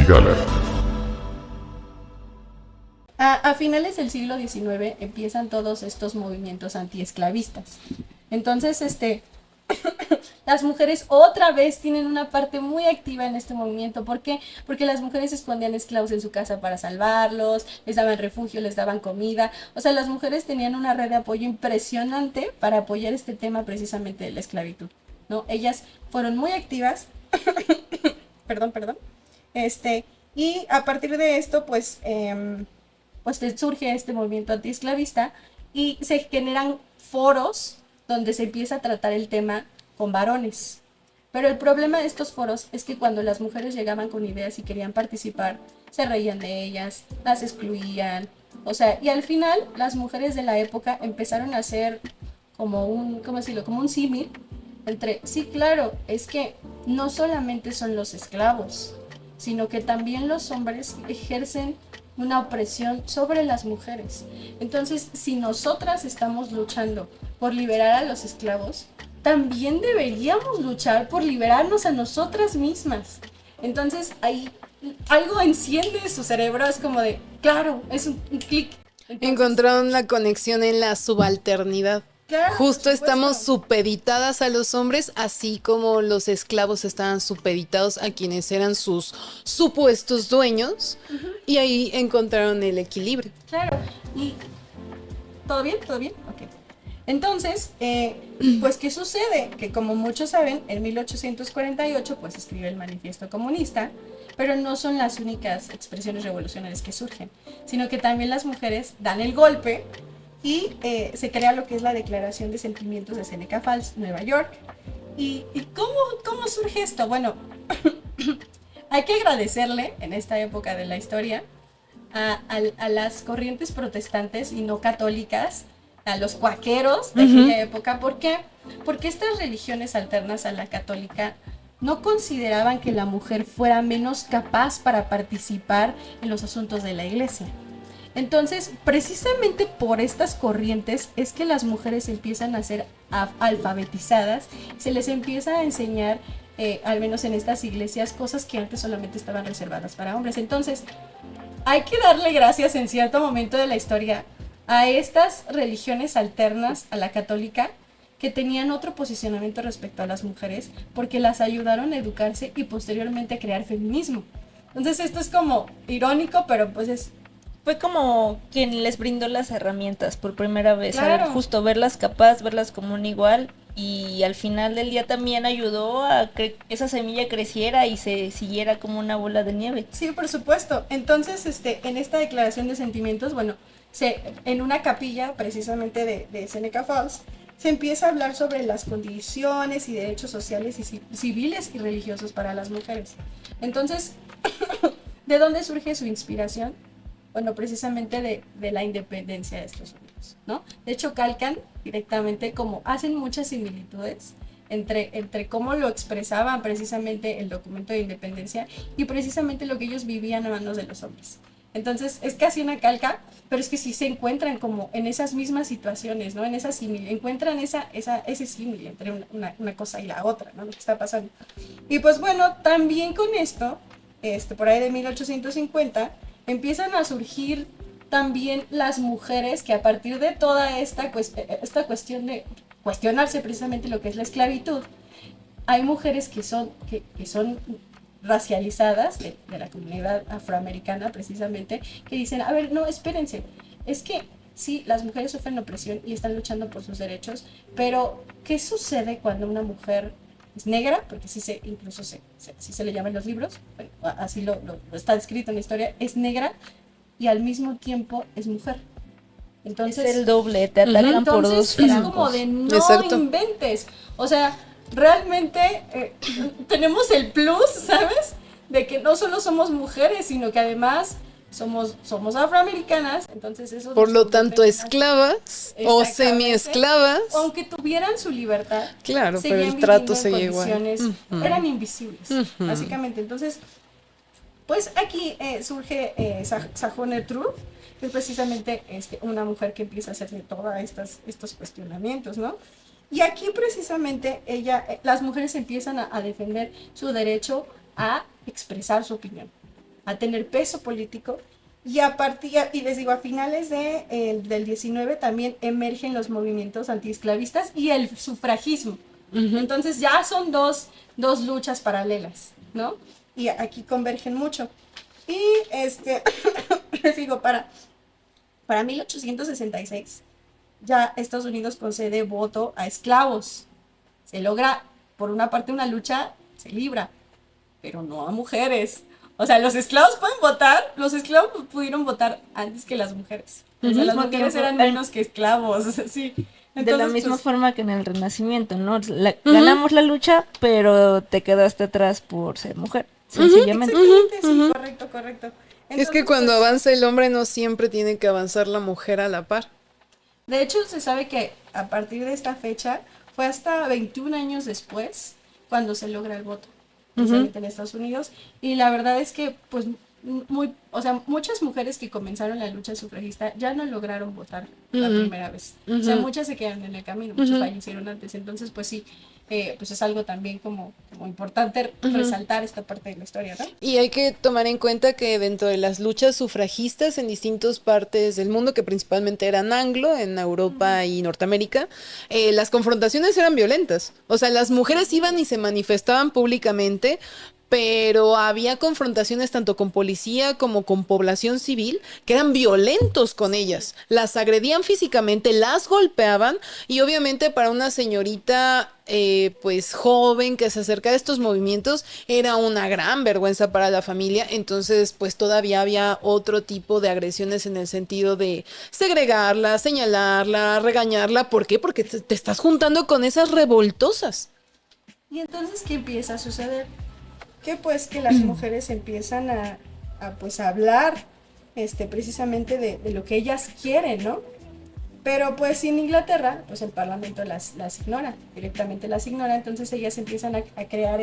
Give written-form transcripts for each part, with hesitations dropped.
Gala. A finales del siglo XIX empiezan todos estos movimientos antiesclavistas. Entonces, las mujeres otra vez tienen una parte muy activa en este movimiento. ¿Por qué? Porque las mujeres escondían esclavos en su casa para salvarlos, les daban refugio, les daban comida. O sea, las mujeres tenían una red de apoyo impresionante para apoyar este tema precisamente de la esclavitud, ¿no? Ellas fueron muy activas. Perdón. Y a partir de esto, pues surge este movimiento antiesclavista y se generan foros donde se empieza a tratar el tema con varones. Pero el problema de estos foros es que cuando las mujeres llegaban con ideas y querían participar, se reían de ellas, las excluían. O sea, y al final las mujeres de la época empezaron a hacer como un, ¿cómo decirlo? Como un símil entre, sí, claro, es que no solamente son los esclavos, sino que también los hombres ejercen una opresión sobre las mujeres. Entonces, si nosotras estamos luchando por liberar a los esclavos, también deberíamos luchar por liberarnos a nosotras mismas. Entonces, ahí algo enciende su cerebro, es como de, claro, es un clic. Encontraron la conexión en la subalternidad. Claro, justo estamos supeditadas a los hombres, así como los esclavos estaban supeditados a quienes eran sus supuestos dueños, y ahí encontraron el equilibrio. Claro, y ¿todo bien? Ok. Entonces, pues, ¿qué sucede? Que como muchos saben, en 1848 pues escribe el Manifiesto Comunista, pero no son las únicas expresiones revolucionarias que surgen, sino que también las mujeres dan el golpe y se crea lo que es la Declaración de Sentimientos de Seneca Falls, Nueva York. ¿Y cómo surge esto? Bueno, hay que agradecerle en esta época de la historia a las corrientes protestantes y no católicas, a los cuáqueros de aquella época. ¿Por qué? Porque estas religiones alternas a la católica no consideraban que la mujer fuera menos capaz para participar en los asuntos de la iglesia. Entonces, precisamente por estas corrientes es que las mujeres empiezan a ser alfabetizadas, se les empieza a enseñar, al menos en estas iglesias, cosas que antes solamente estaban reservadas para hombres. Entonces, hay que darle gracias en cierto momento de la historia a estas religiones alternas a la católica que tenían otro posicionamiento respecto a las mujeres porque las ayudaron a educarse y posteriormente a crear feminismo. Entonces esto es como irónico, pero pues es... Fue como quien les brindó las herramientas por primera vez, Claro. al justo verlas capaz, verlas como un igual, y al final del día también ayudó a que esa semilla creciera y se siguiera como una bola de nieve. Sí, por supuesto. Entonces, en esta declaración de sentimientos, bueno, en una capilla precisamente de Seneca Falls, se empieza a hablar sobre las condiciones y derechos sociales y civiles y religiosos para las mujeres. Entonces, ¿de dónde surge su inspiración? Bueno, precisamente de la independencia de Estados Unidos, ¿no? De hecho, calcan directamente, como hacen muchas similitudes entre cómo lo expresaban precisamente el documento de independencia y precisamente lo que ellos vivían a manos de los hombres. Entonces, es casi una calca, pero es que sí se encuentran como en esas mismas situaciones, ¿no? En esa encuentran ese símil entre una cosa y la otra, ¿no? Lo que está pasando. Y pues bueno, también con esto, por ahí de 1850, empiezan a surgir también las mujeres que a partir de toda esta cuestión de cuestionarse precisamente lo que es la esclavitud, hay mujeres que son racializadas de la comunidad afroamericana precisamente, que dicen, a ver, no, espérense, es que sí, las mujeres sufren opresión y están luchando por sus derechos, pero ¿qué sucede cuando una mujer es negra? Porque sí incluso se le llama en los libros, bueno, así lo está escrito en la historia, es negra y al mismo tiempo es mujer. Entonces, es el doble, te atacan por dos es francos. como de no Exacto. inventes. O sea, realmente tenemos el plus, ¿sabes? De que no solo somos mujeres, sino que además somos afroamericanas, entonces eso Por lo nos tanto, convierte en esclavas o Exactamente. semiesclavas. Aunque tuvieran su libertad, Claro, pero seguían el trato viviendo en seguía igual. condiciones, eran invisibles, básicamente. Entonces, pues aquí surge Sojourner Truth, que es precisamente una mujer que empieza a hacer de todos estos cuestionamientos, ¿no? Y aquí precisamente las mujeres empiezan a defender su derecho a expresar su opinión, a tener peso político. Y les digo, a finales del 19 también emergen los movimientos antiesclavistas y el sufragismo. Entonces ya son dos luchas paralelas, ¿no? Y aquí convergen mucho. Y les digo, para 1866 ya Estados Unidos concede voto a esclavos. Se logra, por una parte, una lucha, se libra, pero no a mujeres. O sea, los esclavos pueden votar, los esclavos pudieron votar antes que las mujeres. O sea, las mujeres eran menos que esclavos, sí. De la Entonces, misma pues, forma que en el Renacimiento, ¿no? Ganamos la lucha, pero te quedaste atrás por ser mujer, sencillamente. exactamente, sí, correcto. Es que Entonces, cuando pues, avanza el hombre no siempre tiene que avanzar la mujer a la par. de hecho, se sabe que a partir de esta fecha fue hasta 21 años después cuando se logra el voto, precisamente en Estados Unidos. Y la verdad es que, pues, o sea, muchas mujeres que comenzaron la lucha sufragista ya no lograron votar la primera vez. O sea, muchas se quedaron en el camino, muchos fallecieron antes. Entonces, pues sí, pues es algo también como importante resaltar esta parte de la historia, ¿no? Y hay que tomar en cuenta que dentro de las luchas sufragistas en distintas partes del mundo, que principalmente eran anglo, en Europa y Norteamérica, las confrontaciones eran violentas. O sea, las mujeres iban y se manifestaban públicamente, pero había confrontaciones tanto con policía como con población civil que eran violentos con ellas. Las agredían físicamente, las golpeaban y obviamente para una señorita pues joven que se acerca a estos movimientos era una gran vergüenza para la familia. Entonces pues todavía había otro tipo de agresiones en el sentido de segregarla, señalarla, regañarla. ¿Por qué? Porque te estás juntando con esas revoltosas. Y entonces, ¿qué empieza a suceder? Que pues que las mujeres empiezan pues a hablar precisamente de lo que ellas quieren, ¿no? Pero pues en Inglaterra, pues el parlamento las ignora, directamente las ignora. Entonces ellas empiezan a crear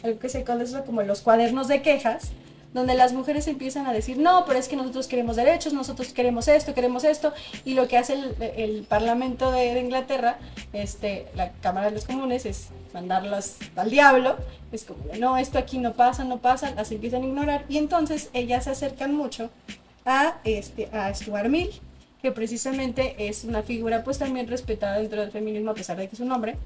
algo que se conoce como los cuadernos de quejas, donde las mujeres empiezan a decir, no, pero es que nosotros queremos derechos, nosotros queremos esto, y lo que hace el Parlamento de Inglaterra, la Cámara de los Comunes, es mandarlas al diablo. Es como, no, esto aquí no pasa, las empiezan a ignorar, y entonces ellas se acercan mucho a Stuart Mill, que precisamente es una figura pues también respetada dentro del feminismo, a pesar de que es un hombre,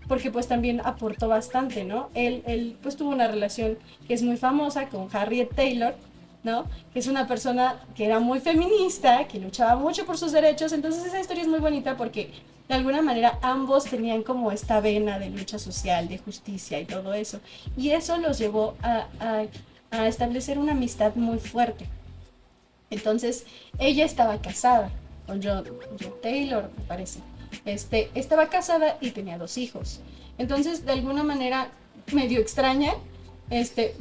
porque pues también aportó bastante, ¿no? Él pues tuvo una relación que es muy famosa con Harriet Taylor, ¿no? Que es una persona que era muy feminista, que luchaba mucho por sus derechos. Entonces esa historia es muy bonita porque de alguna manera ambos tenían como esta vena de lucha social, de justicia y todo eso. Y eso los llevó a establecer una amistad muy fuerte. Entonces ella estaba casada con John Taylor, me parece. Estaba casada y tenía 2 hijos. Entonces, de alguna manera medio extraña,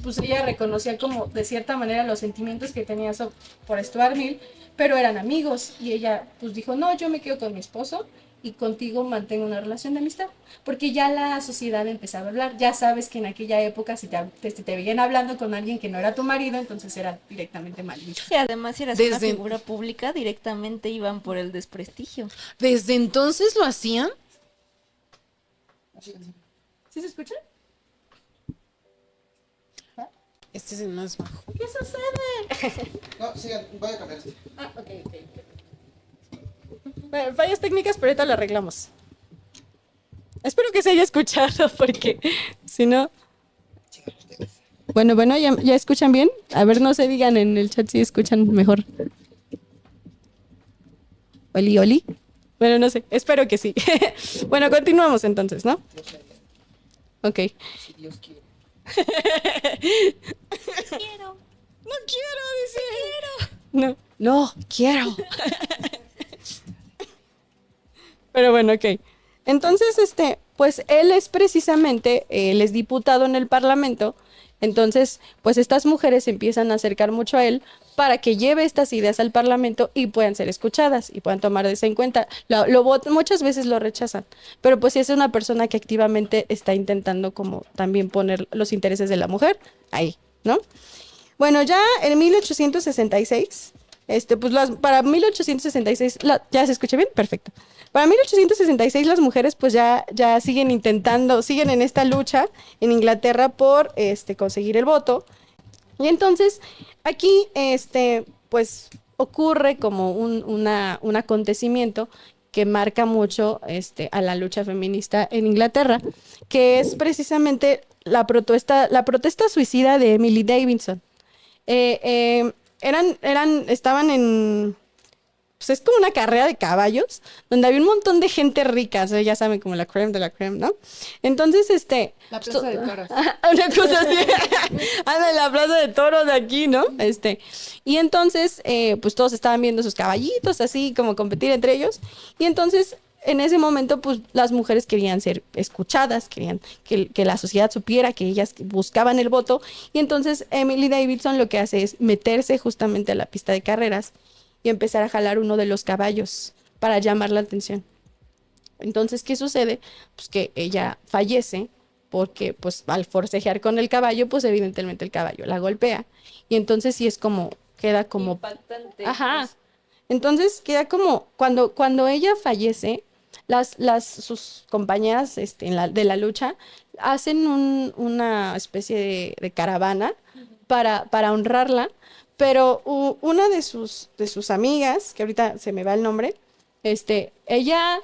pues ella reconocía como de cierta manera los sentimientos que tenía por Stuart Mill, pero eran amigos, y ella pues dijo, no, yo me quedo con mi esposo y contigo mantengo una relación de amistad, porque ya la sociedad empezaba a hablar. Ya sabes que en aquella época si te veían hablando con alguien que no era tu marido, entonces era directamente mal visto. Y además si eras una figura pública, directamente iban por el desprestigio. ¿Desde entonces lo hacían? ¿Sí se escucha? Este es el más bajo. ¿Qué sucede? No, sigan, voy a cambiar este. Ok. Bueno, fallas técnicas, pero ahorita lo arreglamos. Espero que se haya escuchado, porque si no... Sigan ustedes. Bueno, ¿ya escuchan bien? A ver, no se digan en el chat si escuchan mejor. Oli. Bueno, no sé, espero que sí. Bueno, continuamos entonces, ¿no? Ok. Si Dios quiere. Quiero. No quiero, dice. No quiero. Pero bueno, ok. Entonces, pues él es precisamente, él es diputado en el Parlamento. Entonces, pues estas mujeres se empiezan a acercar mucho a él para que lleve estas ideas al Parlamento y puedan ser escuchadas y puedan tomarse en cuenta. Muchas veces lo rechazan, pero pues si es una persona que activamente está intentando como también poner los intereses de la mujer ahí, ¿no? Bueno, ya en 1866, pues para 1866, ¿ya se escucha bien? Perfecto. Para 1866 las mujeres pues ya siguen intentando, siguen en esta lucha en Inglaterra por conseguir el voto. Y entonces aquí pues ocurre como un acontecimiento que marca mucho a la lucha feminista en Inglaterra, que es precisamente la protesta suicida de Emily Davidson. Estaban en, pues es como una carrera de caballos, donde había un montón de gente rica, o sea, ya saben, como la crème de la crème, ¿no? Entonces, La plaza de toros. una cosa así, anda en la plaza de toros de aquí, ¿no? Y entonces, pues todos estaban viendo sus caballitos, así, como competir entre ellos, y entonces, en ese momento, pues las mujeres querían ser escuchadas, querían que la sociedad supiera que ellas buscaban el voto, y entonces Emily Davidson lo que hace es meterse justamente a la pista de carreras y empezar a jalar uno de los caballos para llamar la atención. Entonces, ¿qué sucede? Pues que ella fallece porque, pues, al forcejear con el caballo, pues, evidentemente el caballo la golpea. Y entonces sí es como, queda como... Impactante. Ajá. Entonces queda como, cuando ella fallece, sus compañeras de la lucha hacen una especie de caravana para honrarla, pero una de sus amigas, que ahorita se me va el nombre, ella,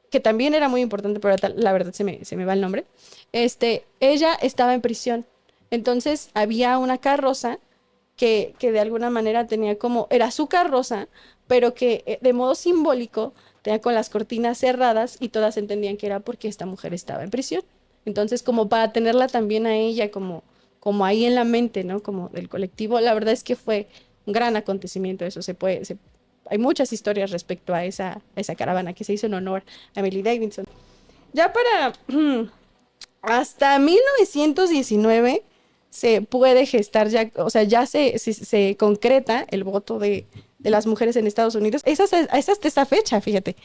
que también era muy importante, pero la verdad se me va el nombre, ella estaba en prisión. Entonces había una carroza que de alguna manera era su carroza, pero que de modo simbólico tenía con las cortinas cerradas y todas entendían que era porque esta mujer estaba en prisión. Entonces, como para tenerla también a ella como ahí en la mente, ¿no? Como del colectivo, la verdad es que fue un gran acontecimiento eso. Hay muchas historias respecto a esa caravana que se hizo en honor a Emily Davidson. Ya hasta 1919 se puede gestar ya, o sea, ya se concreta el voto de las mujeres en Estados Unidos. Es hasta esa fecha, fíjate.